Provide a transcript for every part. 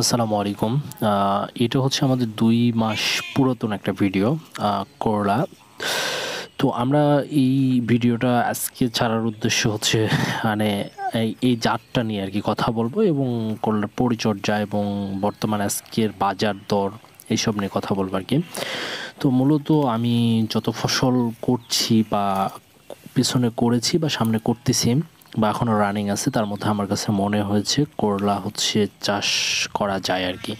আসসালামু আলাইকুম। এটা হচ্ছে আমাদের ২ মাস পুরাতন একটা ভিডিও করলা। তো আমরা এই ভিডিওটা আজকে ছাড়ার উদ্দেশ্য হচ্ছে মানে এই জাতটা নিয়ে আরকি কথা বলবো এবং করলার পরিচর্যা এবং বর্তমান আজকের বাজার দর এইসব নিয়ে কথা বলবো আরকি। তো মূলত আমি যত ফসল করছি বা পেছনে করেছি বা সামনে করতেছি বা এখনও রানিং আছে, তার মধ্যে আমার কাছে মনে হয়েছে করলা হচ্ছে চাষ করা যায় আর কি।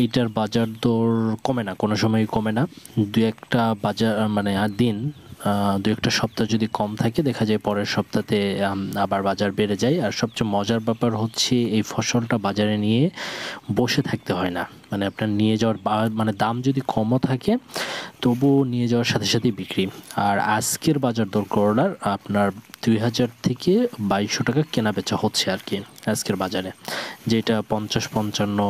এইটার বাজার দর কমে না, কোনো সময়ই কমে না। দু একটা বাজার মানে দিন, দু একটা সপ্তাহ যদি কম থাকে, দেখা যায় পরের সপ্তাহে আবার বাজার বেড়ে যায়। আর সবচেয়ে মজার ব্যাপার হচ্ছে এই ফসলটা বাজারে নিয়ে বসে থাকতে হয় না। মানে আপনার নিয়ে যাওয়ার মানে দাম যদি কমও থাকে তবুও নিয়ে যাওয়ার সাথে সাথেই বিক্রি। আর আজকের বাজার দর করলার আপনার ২,০০০ থেকে ২২০০ টাকা কেনা বেচা হচ্ছে আর কি আজকের বাজারে, যেটা ৫০-৫৫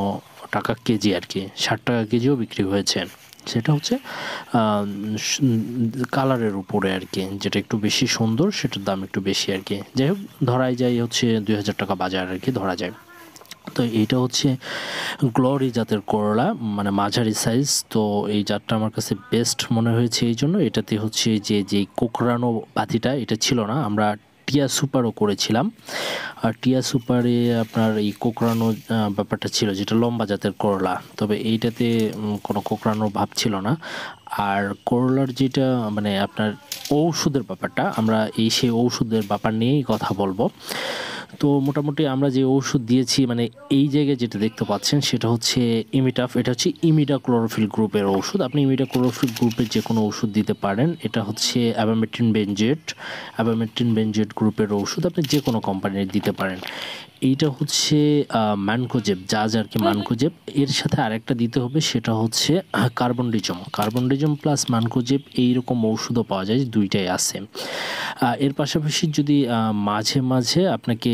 টাকা কেজি আর কি, ৬০ টাকা কেজিও বিক্রি হয়েছে। সেটা হচ্ছে কালারের উপরে আর কি, যেটা একটু বেশি সুন্দর সেটার দাম একটু বেশি আর কি। যাই হোক, ধরাই যায় হচ্ছে ২,০০০ টাকা বাজার আর কি ধরা যায়। তো এইটা হচ্ছে গ্লোরি জাতের করলা, মানে মাঝারি সাইজ। তো এই জাতটা আমার কাছে বেস্ট মনে হয়েছে, এই জন্য এটাতে হচ্ছে যে কোকড়ানো পাতিটা এটা ছিল না। আমরা টিয়া সুপারও করেছিলাম, আর টিয়া সুপারে আপনার এই কোকড়ানো ব্যাপারটা ছিল, যেটা লম্বা জাতের করলা। তবে এইটাতে কোনো কোকড়ানো ভাব ছিল না। আর করলার যেটা মানে আপনার ঔষধের ব্যাপারটা, আমরা সেই ঔষধের ব্যাপার নিয়েই কথা বলবো। তো মোটামুটি আমরা যে ওষুধ দিয়েছি, মানে এই জায়গায় যেটা দেখতে পাচ্ছেন সেটা হচ্ছে ইমিটাফ। এটা হচ্ছে ইমিডাক্লোরোফিল গ্রুপের ওষুধ। আপনি ইমিডাক্লোরোফিল গ্রুপের যে কোনো ওষুধ দিতে পারেন। এটা হচ্ছে অ্যাবামেট্রিন বেনজেট গ্রুপের ওষুধ, আপনি যে কোনো কোম্পানির দিতে পারেন। এইটা হচ্ছে ম্যানকোজেব, জাজ আর কি ম্যানকোজেব। এর সাথে আরেকটা দিতে হবে, সেটা হচ্ছে কার্বনডিজম প্লাস ম্যানকোজেব। এইরকম ওষুধও পাওয়া যায়, দুইটাই আছে। এর পাশাপাশি যদি মাঝে মাঝে আপনাকে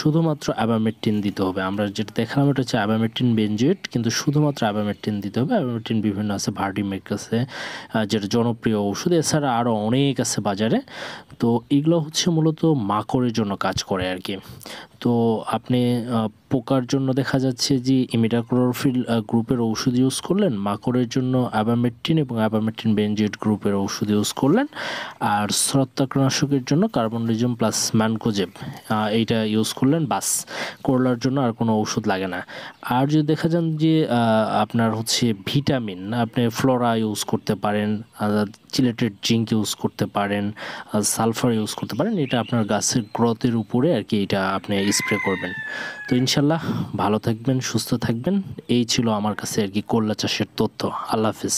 শুধুমাত্র অ্যাবামেট্রিন দিতে হবে। আমরা যেটা দেখালাম এটা হচ্ছে অ্যাবামেট্রিন বেনজেট, কিন্তু শুধুমাত্র অ্যাবামেট্রিন দিতে হবে। অ্যাবামেট্রিন বিভিন্ন আছে, ভার্ডিমেক আছে, যেটা জনপ্রিয় ওষুধ। এছাড়া আরও অনেক আছে বাজারে। তো এগুলো হচ্ছে মূলত মাকড়ের জন্য কাজ করে আর কি। তো আপনি পোকার জন্য দেখা যাচ্ছে যে ইমিডাক্লোরোফিল গ্রুপের ওষুধ ইউজ করলেন, মাকড়ের জন্য অ্যাবামেট্রিন এবং অ্যাবামেট্রিন বেনজেট গ্রুপের ওষুধ ইউজ করলেন, আর ছত্রাকনাশকের জন্য কার্বনডিজম প্লাস ম্যানকোজেব এইটা ইউজ করলেন, বাস। করলার জন্য আর কোনো ওষুধ লাগে না। আর যদি দেখা যান যে আপনার হচ্ছে ভিটামিন, আপনি ফ্লোরা ইউজ করতে পারেন, চিলেটেড জিঙ্ক ইউজ করতে পারেন, সালফার ইউজ করতে পারেন। এটা আপনার গাছের গ্রোথের উপরে আর কি, এটা আপনি স্প্রে করবেন। তো ইনশাল্লাহ ভালো থাকবেন, সুস্থ থাকবেন। এই ছিল আমার কাছে আর কি করলা চাষের তথ্য। আল্লাহ হাফিজ।